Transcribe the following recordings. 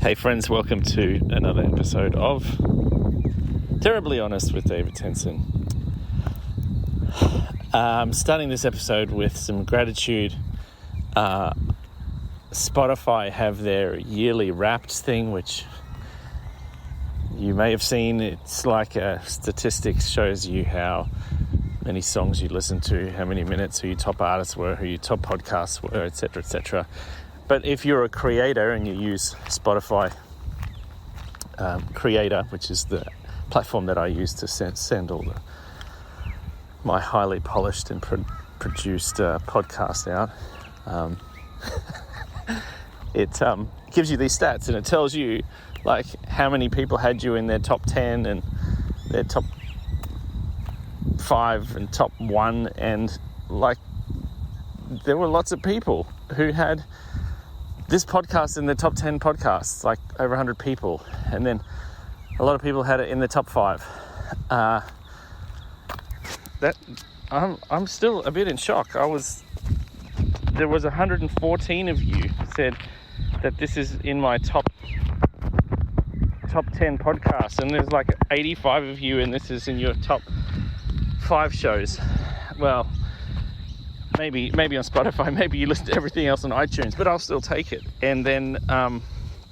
Hey friends, welcome to another episode of Terribly Honest with David Tenson. Starting this episode with some gratitude. Spotify have their yearly Wrapped thing, which you may have seen. It's like a statistics, shows you how many songs you listen to, how many minutes, who your top artists were, who your top podcasts were, etc., etc. But if you're a creator and you use Spotify Creator, which is the platform that I use to send all my highly polished and produced podcast out, it gives you these stats, and it tells you like how many people had you in their top 10 and their top 5 and top 1, and like there were lots of people who had this podcast in the top 10 podcasts, like over 100 people, and then a lot of people had it in the top 5. I'm still a bit in shock. There was 114 of you said that this is in my top 10 podcasts, and there's like 85 of you, and this is in your top 5 shows. Well, maybe on Spotify, maybe you listen to everything else on iTunes, but I'll still take it. And then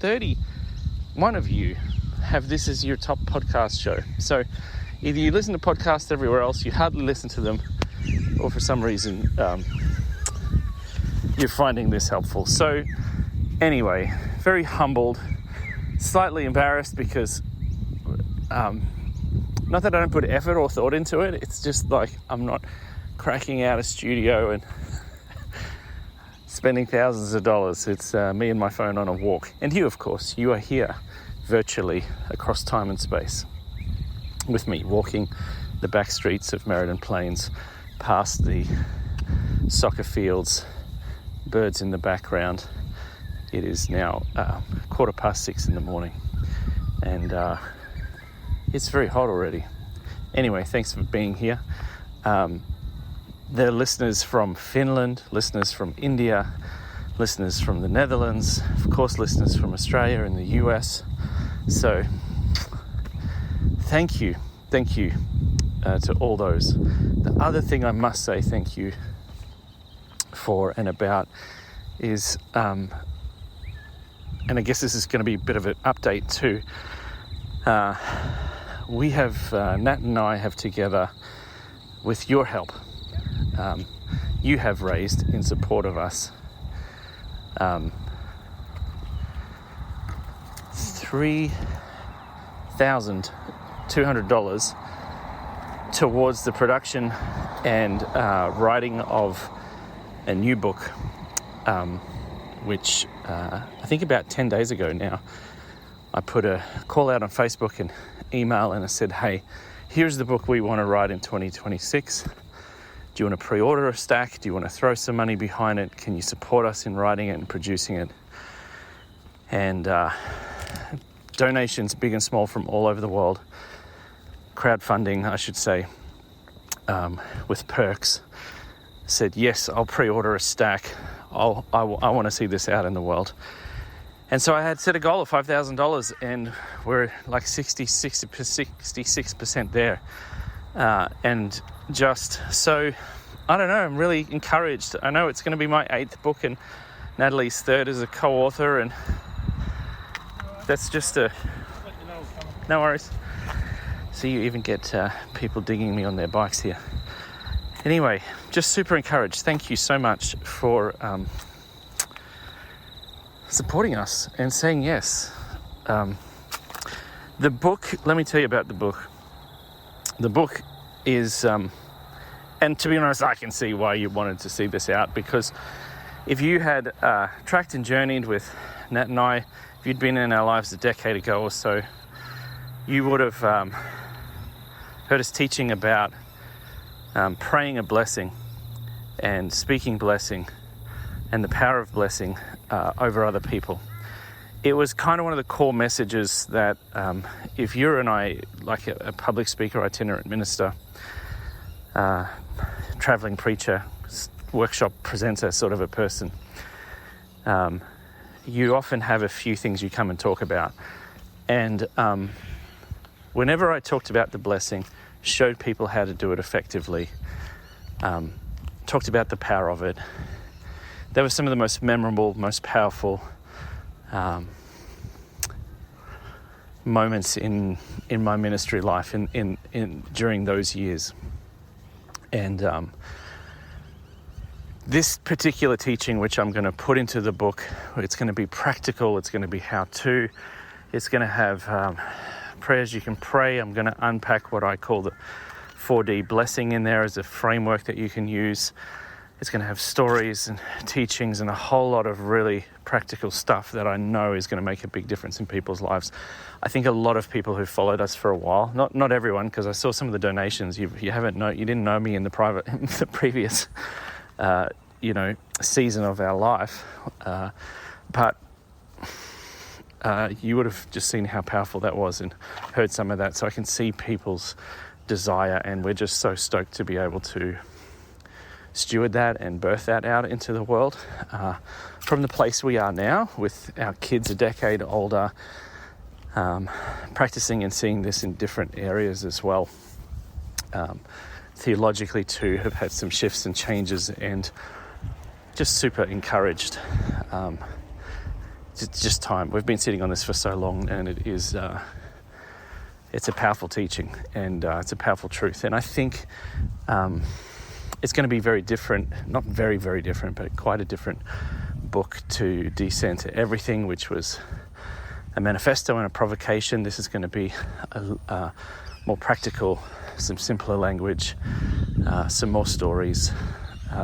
31 of you have this as your top podcast show. So either you listen to podcasts everywhere else, you hardly listen to them, or for some reason you're finding this helpful. So anyway, very humbled, slightly embarrassed, because not that I don't put effort or thought into it, it's just like I'm not cracking out a studio and spending thousands of dollars. It's me and my phone on a walk. And you, of course, you are here virtually across time and space with me, walking the back streets of Meriden Plains, past the soccer fields, birds in the background. It is now 6:15 in the morning, and it's very hot already. Anyway, thanks for being here. There are listeners from Finland, listeners from India, listeners from the Netherlands, of course listeners from Australia and the US. So thank you to all those. The other thing I must say thank you for and about is, and I guess this is going to be a bit of an update too, we have, Nat and I have together, with your help, you have raised in support of us $3,200 towards the production and writing of a new book, which I think about 10 days ago now, I put a call out on Facebook and email, and I said, hey, here's the book we want to write in 2026. Do you want to pre-order a stack? Do you want to throw some money behind it? Can you support us in writing it and producing it? And donations, big and small, from all over the world. Crowdfunding, I should say, with perks. Said, yes, I'll pre-order a stack. I want to see this out in the world. And so I had set a goal of $5,000, and we're like 66% there. And just so, I don't know, I'm really encouraged. I know it's going to be my 8th book and Natalie's 3rd as a co-author, and that's just no worries. So you even get people digging me on their bikes here. Anyway, just super encouraged. Thank you so much for supporting us and saying yes. The book, let me tell you about the book. The book is, and to be honest, I can see why you wanted to see this out, because if you had tracked and journeyed with Nat and I, if you'd been in our lives a decade ago or so, you would have heard us teaching about praying a blessing and speaking blessing and the power of blessing over other people. It was kind of one of the core messages that if you're like a public speaker, itinerant minister, traveling preacher, workshop presenter sort of a person, you often have a few things you come and talk about. And whenever I talked about the blessing, showed people how to do it effectively, talked about the power of it, they were some of the most memorable, most powerful moments in my ministry life in during those years. And this particular teaching, which I'm going to put into the book, it's going to be practical, it's going to be how-to, it's going to have prayers you can pray. I'm going to unpack what I call the 4D blessing in there as a framework that you can use. It's going to have stories and teachings and a whole lot of really practical stuff that I know is going to make a big difference in people's lives. I think a lot of people who followed us for a while, not everyone, because I saw some of the donations. You didn't know me in the previous season of our life, but you would have just seen how powerful that was and heard some of that. So I can see people's desire, and we're just so stoked to be able to steward that and birth that out into the world from the place we are now, with our kids a decade older, practicing and seeing this in different areas as well. Theologically too, have had some shifts and changes, and just super encouraged. It's just time. We've been sitting on this for so long, and it is it's a powerful teaching, and it's a powerful truth. And I think it's going to be very different, not very, very different, but quite a different book to Descent to Everything, which was a manifesto and a provocation. This is going to be a more practical, some simpler language, some more stories,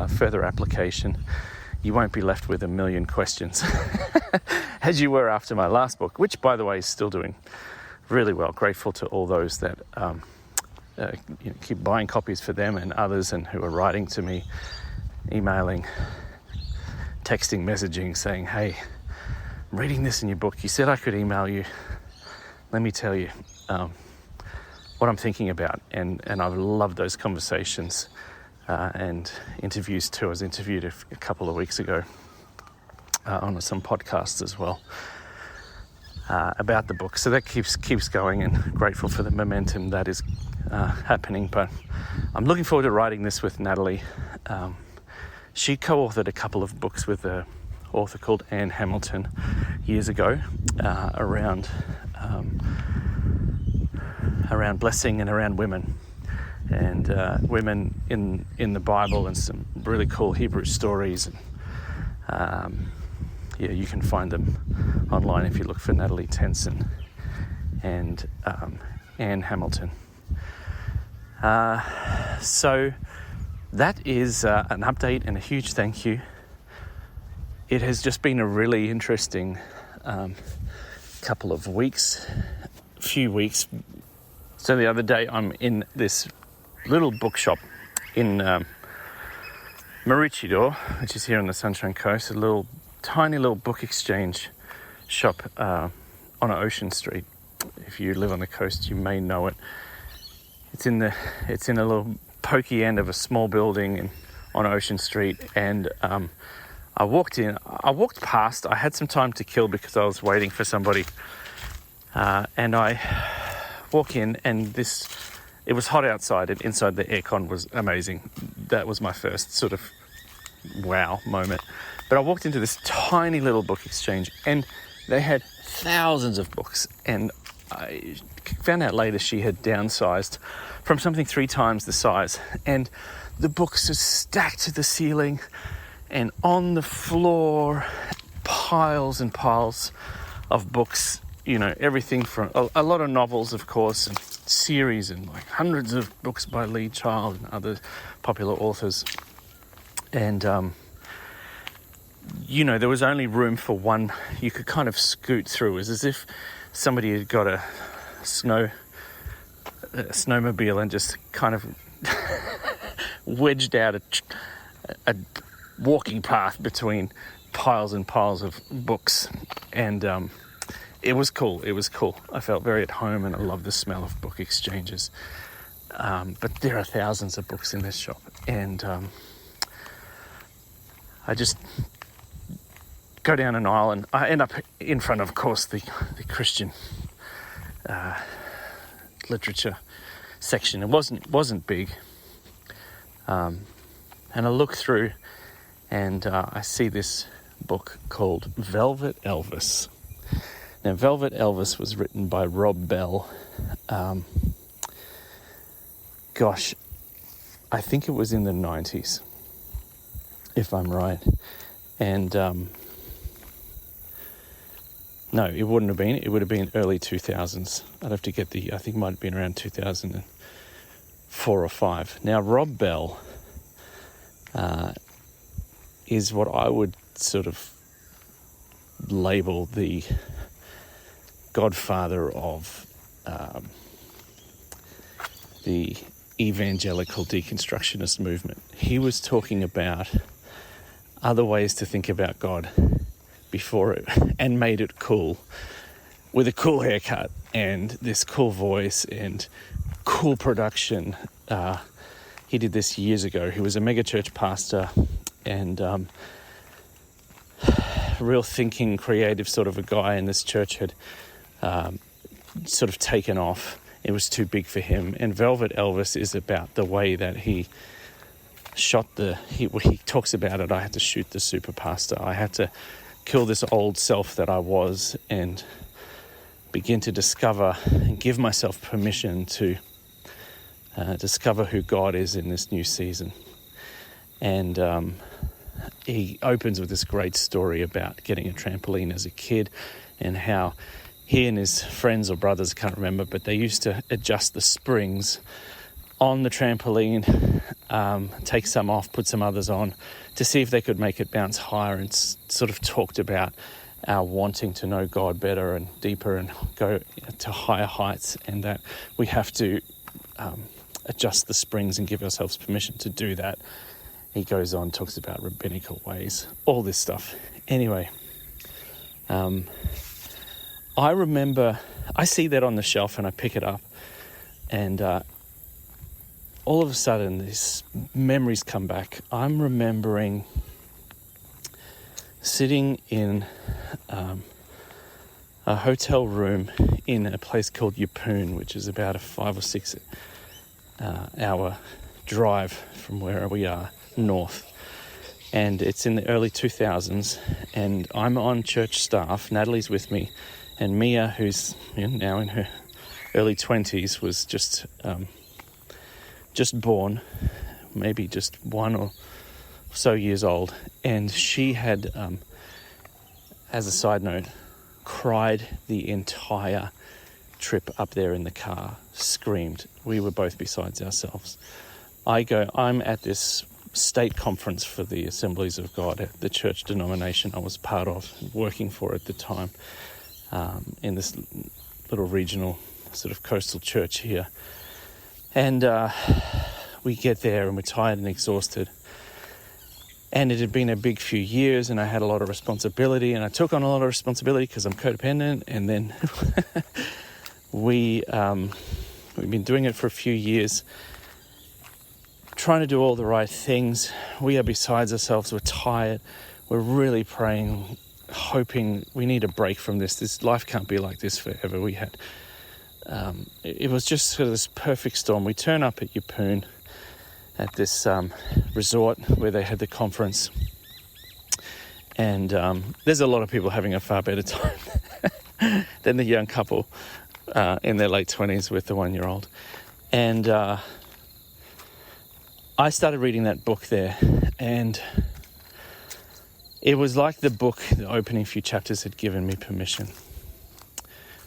further application. You won't be left with a million questions as you were after my last book, which, by the way, is still doing really well. Grateful to all those that keep buying copies for them and others, and who are writing to me, emailing, texting, messaging, saying, hey, I'm reading this in your book. You said I could email you. Let me tell you what I'm thinking about. And I've loved those conversations and interviews too. I was interviewed a couple of weeks ago on some podcasts as well about the book. So that keeps going, and grateful for the momentum that is happening. But I'm looking forward to writing this with Natalie. She co-authored a couple of books with an author called Anne Hamilton years ago around blessing and around women, and women in the Bible, and some really cool Hebrew stories. And you can find them online if you look for Natalie Tenson and Anne Hamilton. So that is an update and a huge thank you. It has just been a really interesting few weeks. So the other day I'm in this little bookshop in Maroochydore, which is here on the Sunshine Coast, a tiny little book exchange shop on Ocean Street. If you live on the coast, you may know it. It's in a little pokey end of a small building on Ocean Street, and I walked past. I had some time to kill because I was waiting for somebody, and I walk in, and it was hot outside, and inside the aircon was amazing. That was my first sort of wow moment. But I walked into this tiny little book exchange, and they had thousands of books, and I found out later she had downsized from something 3 times the size, and the books are stacked to the ceiling, and on the floor, piles and piles of books, everything from a lot of novels, of course, and series, and like hundreds of books by Lee Child and other popular authors. And there was only room for one. You could kind of scoot through. It was as if somebody had got a snowmobile and just kind of wedged out a walking path between piles and piles of books. And it was cool. I felt very at home, and I love the smell of book exchanges. But there are thousands of books in this shop, and I just go down an aisle, and I end up in front of course, the Christian literature section. It wasn't big. And I look through, and I see this book called Velvet Elvis. Now, Velvet Elvis was written by Rob Bell. I think it was in the 90s, if I'm right. And no, it wouldn't have been. It would have been early 2000s. I'd have to get I think it might have been around 2004 or 5. Now, Rob Bell is what I would sort of label the godfather of the evangelical deconstructionist movement. He was talking about other ways to think about God before it, and made it cool, with a cool haircut and this cool voice and cool production. He did this years ago. He was a megachurch pastor and real thinking, creative sort of a guy, and this church had sort of taken off. It was too big for him. And Velvet Elvis is about the way that he shot he talks about it. I had to shoot the super pastor. I had to kill this old self that I was and begin to discover and give myself permission to discover who God is in this new season. And he opens with this great story about getting a trampoline as a kid, and how he and his friends or brothers, can't remember, but they used to adjust the springs on the trampoline, take some off, put some others on, to see if they could make it bounce higher, and sort of talked about our wanting to know God better and deeper and go to higher heights, and that we have to adjust the springs and give ourselves permission to do that. He goes on, talks about rabbinical ways, all this stuff. Anyway, I remember, I see that on the shelf and I pick it up, and all of a sudden these memories come back. I'm remembering sitting in a hotel room in a place called Yeppoon, which is about a 5 or 6 hour drive from where we are north. And it's in the early 2000s, and I'm on church staff. Natalie's with me, and Mia, who's now in her early 20s, was just born, maybe just 1 or so years old, and she had, as a side note, cried the entire trip up there in the car, screamed. We were both besides ourselves. I'm at this state conference for the Assemblies of God at the church denomination I was part of, working for at the time, in this little regional sort of coastal church here. And we get there and we're tired and exhausted. And it had been a big few years, and I had a lot of responsibility, and I took on a lot of responsibility because I'm codependent. And then we've been doing it for a few years, trying to do all the right things. We are besides ourselves. We're tired. We're really praying, hoping we need a break from this. This life can't be like this forever. We had, it was just sort of this perfect storm. We turn up at Yeppoon at this resort where they had the conference, and there's a lot of people having a far better time than the young couple in their late 20s with the 1-year-old. And I started reading that book there, and it was like the opening few chapters had given me permission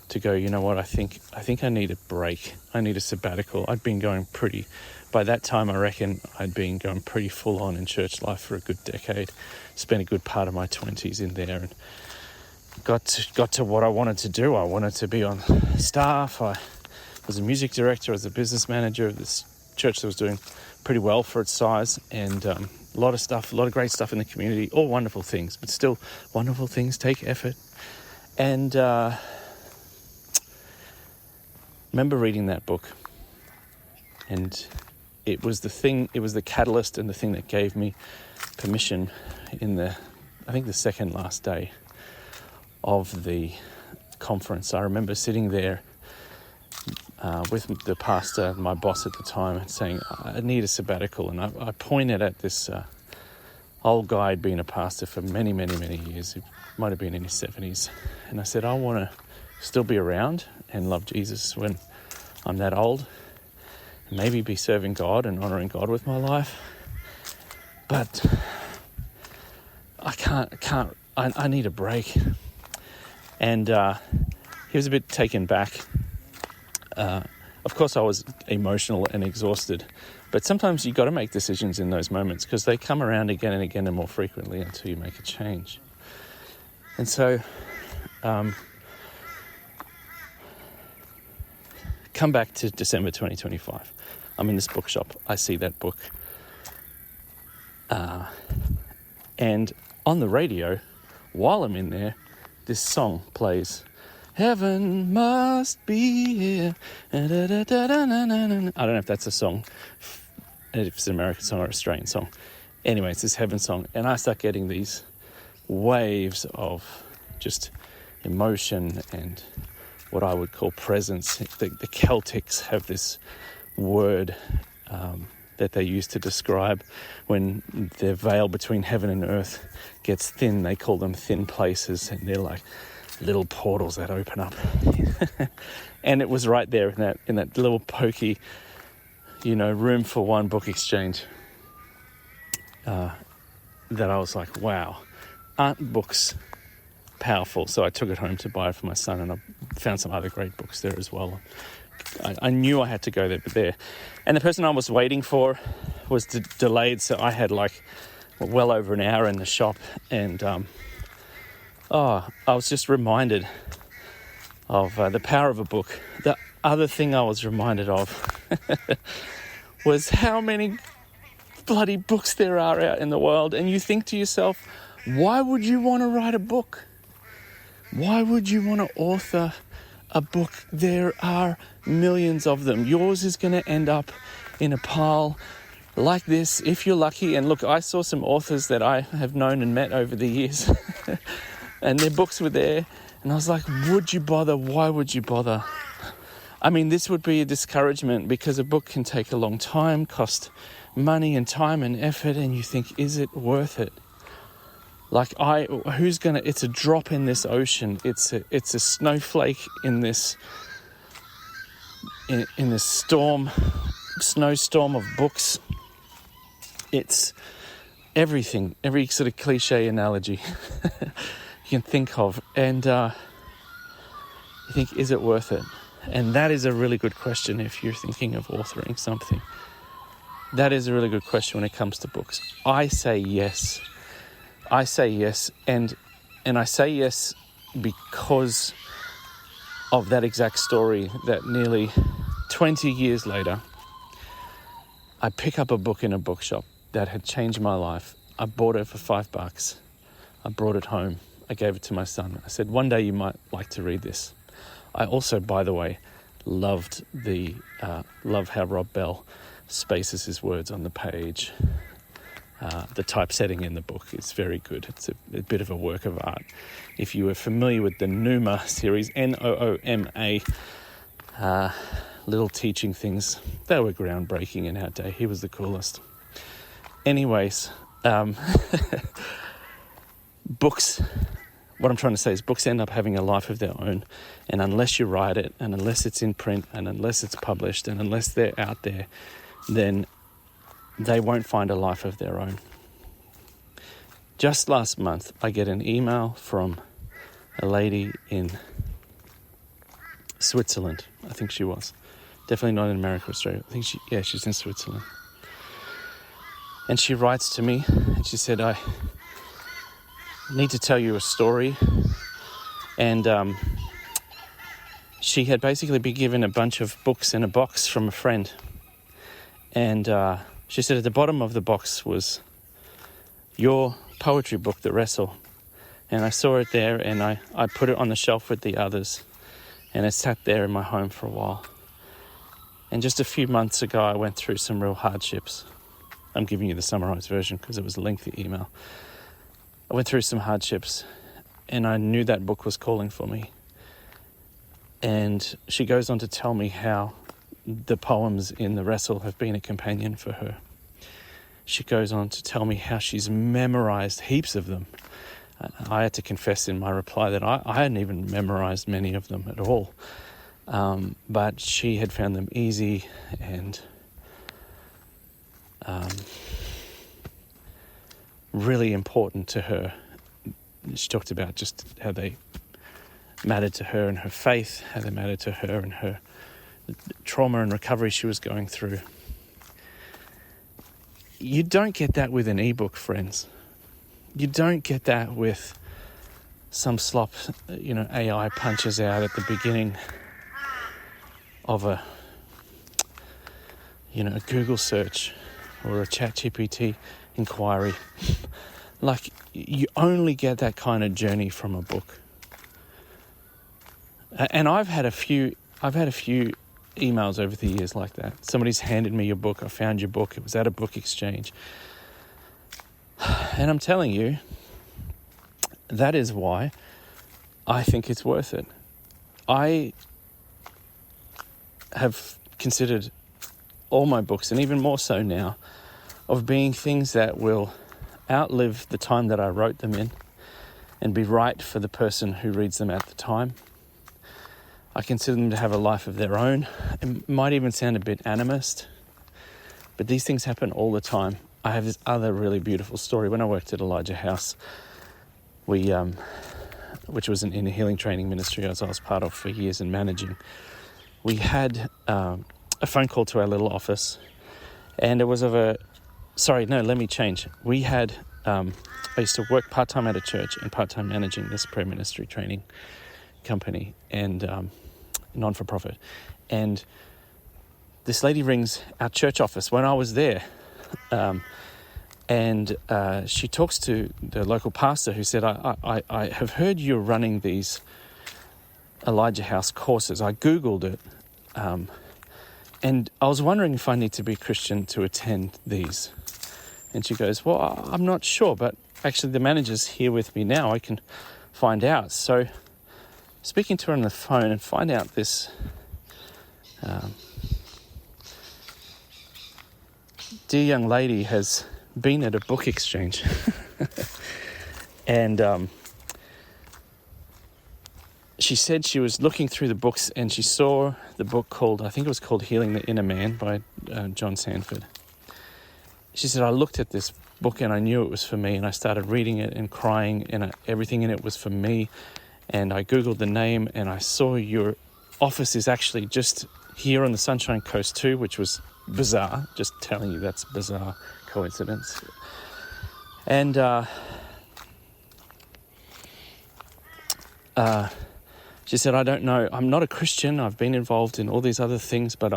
to go, you know what, I think I need a break. I need a sabbatical. I'd been going by that time I reckon I'd been going pretty full on in church life for a good decade. Spent a good part of my 20s in there, and got to what I wanted to do. I wanted to be on staff. I was a music director, I was a business manager of this church that was doing pretty well for its size, and a lot of great stuff in the community, all wonderful things, but still wonderful things take effort. And remember reading that book, and it was the catalyst and the thing that gave me permission in the I think the second last day of the conference. I remember sitting there with the pastor, my boss at the time, and saying, I need a sabbatical. And I pointed at this old guy who'd been a pastor for many, many, many years. He might have been in his 70s. And I said, I want to still be around and love Jesus when I'm that old. Maybe be serving God and honouring God with my life. But I need a break. And he was a bit taken back. Of course, I was emotional and exhausted. But sometimes you've got to make decisions in those moments because they come around again and again and more frequently until you make a change. And so, come back to December 2025. I'm in this bookshop. I see that book. And on the radio, while I'm in there, this song plays. Heaven must be here. I don't know if that's a song, if it's an American song or Australian song. Anyway, it's this heaven song. And I start getting these waves of just emotion and what I would call presence. The Celtics have this word that they use to describe when the veil between heaven and earth gets thin. They call them thin places, and they're like little portals that open up. And it was right there in that little pokey, room for one book exchange that I was like, wow, aren't books powerful? So I took it home to buy it for my son, and I found some other great books there as well. I knew I had to go there. And the person I was waiting for was delayed, so I had well over an hour in the shop, and I was just reminded of the power of a book. The other thing I was reminded of was how many bloody books there are out in the world. And you think to yourself, why would you want to write a book? Why would you want to author a book? There are millions of them. Yours is going to end up in a pile like this if you're lucky. And look, I saw some authors that I have known and met over the years and their books were there, and I was like, would you bother? Why would you bother? I mean, this would be a discouragement because a book can take a long time, cost money and time and effort, and you think, is it worth it? It's a drop in this ocean. It's a snowflake in this snowstorm of books. It's everything, every sort of cliche analogy you can think of. And you think, is it worth it? And that is a really good question if you're thinking of authoring something. That is a really good question when it comes to books. I say yes. And I say yes because of that exact story, that nearly 20 years later, I pick up a book in a bookshop that had changed my life. I bought it for $5. I brought it home. I gave it to my son. I said, one day you might like to read this. I also, by the way, love how Rob Bell spaces his words on the page. The typesetting in the book is very good. It's a bit of a work of art. If you were familiar with the Nooma series, Nooma, little teaching things, they were groundbreaking in our day. He was the coolest. Anyways, books, what I'm trying to say is books end up having a life of their own. And unless you write it, and unless it's in print, and unless it's published, and unless they're out there, then they won't find a life of their own. Just last month, I get an email from a lady in Switzerland. I think she was. Definitely not in America or Australia. I think she's in Switzerland. And she writes to me, and she said, I need to tell you a story. And she had basically been given a bunch of books in a box from a friend. And she said at the bottom of the box was your poetry book, The Wrestle. And I saw it there, and I put it on the shelf with the others. And it sat there in my home for a while. And just a few months ago, I went through some real hardships. I'm giving you the summarized version because it was a lengthy email. I went through some hardships, and I knew that book was calling for me. And she goes on to tell me how the poems in The Wrestle have been a companion for her. She goes on to tell me how she's memorized heaps of them. I had to confess in my reply that I hadn't even memorized many of them at all. But she had found them easy and really important to her. She talked about just how they mattered to her and her faith, how they mattered to her and her trauma and recovery she was going through. You don't get that with an ebook, friends. You don't get that with some slop, AI punches out at the beginning of a Google search or a ChatGPT inquiry. Like, you only get that kind of journey from a book. And I've had a few emails over the years like that. Somebody's handed me your book. I found your book. It was at a book exchange. And I'm telling you, that is why I think it's worth it. I have considered all my books, and even more so now, of being things that will outlive the time that I wrote them in and be right for the person who reads them at the time. I consider them to have a life of their own. It might even sound a bit animist, but these things happen all the time. I have this other really beautiful story. When I worked at Elijah House, which was an inner healing training ministry as I was part of for years and managing, we had a phone call to our little office, and it was we had, I used to work part-time at a church and part-time managing this prayer ministry training company and non-for-profit. And this lady rings our church office when I was there. And she talks to the local pastor who said, I have heard you're running these Elijah House courses. I Googled it. And I was wondering if I need to be a Christian to attend these. And she goes, well, I'm not sure, but actually the manager's here with me now. I can find out. So speaking to her on the phone and find out this dear young lady has been at a book exchange. And she said she was looking through the books and she saw the book called Healing the Inner Man by John Sanford. She said, I looked at this book and I knew it was for me, and I started reading it and crying, and everything in it was for me. And I Googled the name and I saw your office is actually just here on the Sunshine Coast too, which was bizarre. Just telling you, that's a bizarre coincidence. And she said, I don't know, I'm not a Christian. I've been involved in all these other things, but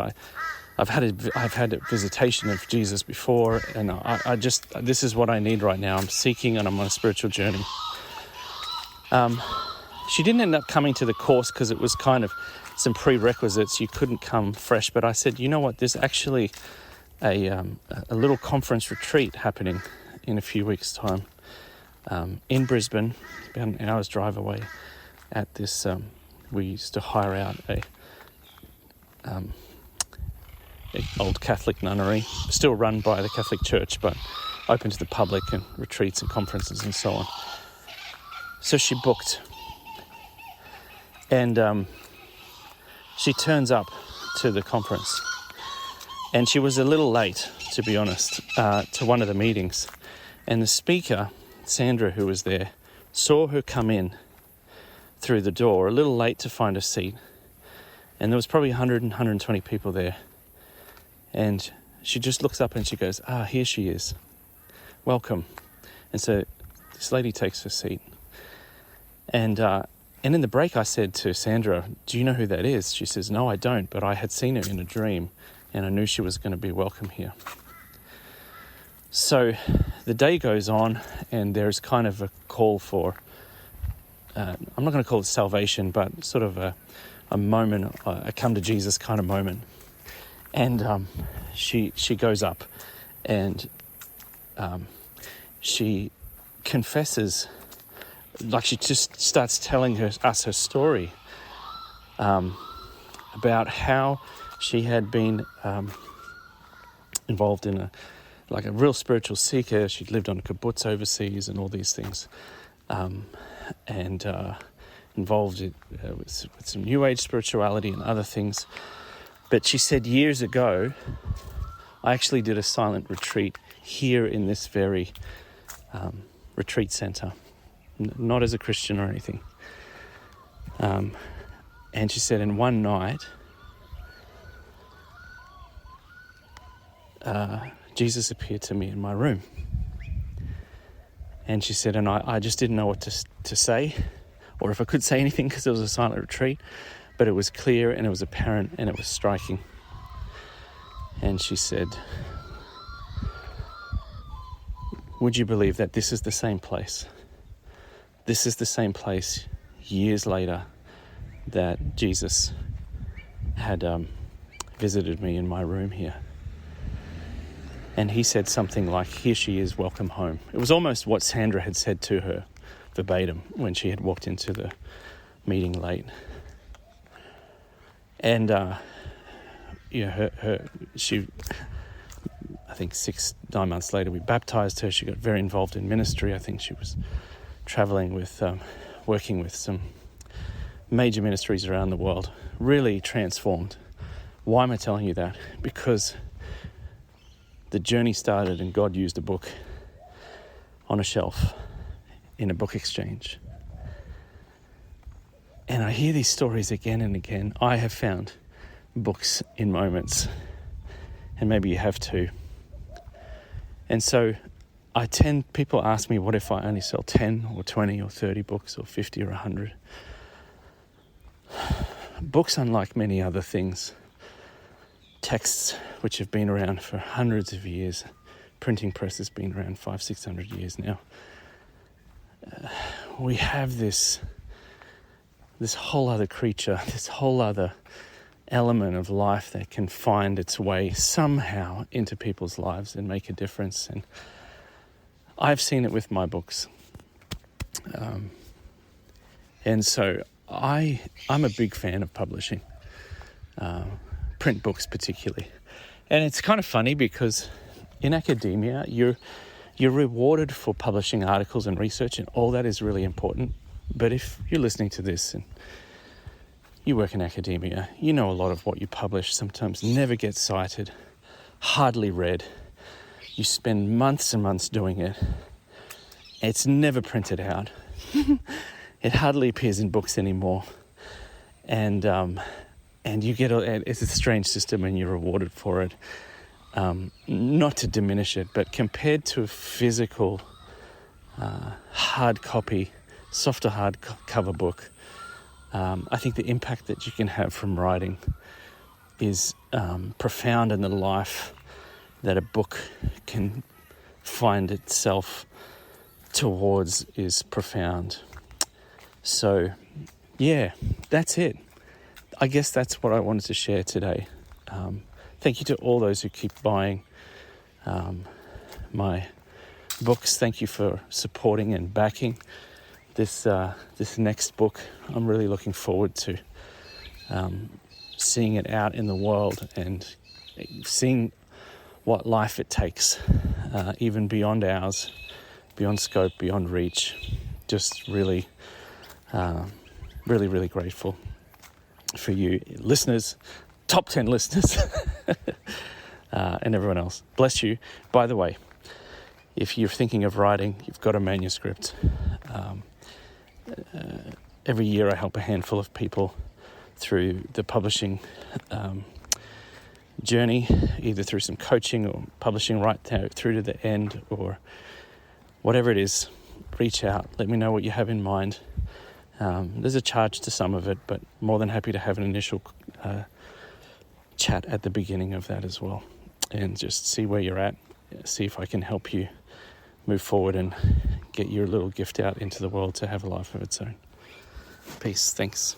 I've had a visitation of Jesus before, and this is what I need right now. I'm seeking and I'm on a spiritual journey. She didn't end up coming to the course because it was kind of some prerequisites. You couldn't come fresh. But I said, you know what? There's actually a little conference retreat happening in a few weeks' time in Brisbane, about an hour's drive away. At this, we used to hire out a old Catholic nunnery, still run by the Catholic Church, but open to the public, and retreats and conferences and so on. So she booked. And she turns up to the conference. And she was a little late, to be honest, to one of the meetings. And the speaker, Sandra, who was there, saw her come in through the door, a little late to find a seat. And there was probably 100 and 120 people there. And she just looks up and she goes, here she is. Welcome. And so this lady takes her seat. And in the break, I said to Sandra, do you know who that is? She says, no, I don't, but I had seen her in a dream and I knew she was going to be welcome here. So the day goes on and there's kind of a call for, I'm not going to call it salvation, but sort of a moment, a come to Jesus kind of moment. And she goes up and she confesses, like she just starts telling us her story about how she had been involved in a real spiritual seeker. She'd lived on a kibbutz overseas and all these things, and involved with some New Age spirituality and other things. But she said years ago, I actually did a silent retreat here in this very retreat center, not as a Christian or anything. And she said, in one night, Jesus appeared to me in my room. And she said, and I just didn't know what to say, or if I could say anything, because it was a silent retreat, but it was clear and it was apparent and it was striking. And she said, would you believe that this is the same place? This is the same place years later that Jesus had visited me in my room here. And he said something like, here she is, welcome home. It was almost what Sandra had said to her verbatim when she had walked into the meeting late. And she, I think 9 months later, we baptized her. She got very involved in ministry. I think she was traveling with, working with some major ministries around the world. Really transformed. Why am I telling you that? Because the journey started and God used a book on a shelf in a book exchange. And I hear these stories again and again. I have found books in moments, and maybe you have too. And so people ask me, what if I only sell 10 or 20 or 30 books or 50 or 100? Books, unlike many other things, texts which have been around for hundreds of years, printing press has been around 500-600 years now. We have this whole other creature, this whole other element of life that can find its way somehow into people's lives and make a difference. And I've seen it with my books. And so I'm a big fan of publishing, print books particularly. And it's kind of funny because in academia, you're rewarded for publishing articles and research, and all that is really important. But if you're listening to this and you work in academia, you know a lot of what you publish sometimes never gets cited, hardly read. You spend months and months doing it. It's never printed out. It hardly appears in books anymore. And you get it's a strange system and you're rewarded for it. Not to diminish it, but compared to a physical hard copy, softer hardcover book, I think the impact that you can have from writing is profound, in the life that a book can find itself towards is profound. So, yeah, that's it. I guess that's what I wanted to share today. Thank you to all those who keep buying my books. Thank you for supporting and backing this next book. I'm really looking forward to seeing it out in the world and seeing what life it takes, even beyond ours, beyond scope, beyond reach. Just really, really grateful for you listeners, top 10 listeners, and everyone else. Bless you. By the way, if you're thinking of writing, you've got a manuscript. Every year I help a handful of people through the publishing journey, either through some coaching or publishing right through to the end, or whatever it is. Reach out. Let me know what you have in mind. There's a charge to some of it, but more than happy to have an initial chat at the beginning of that as well, and just see where you're at, see if I can help you move forward and get your little gift out into the world to have a life of its own. Peace. Thanks.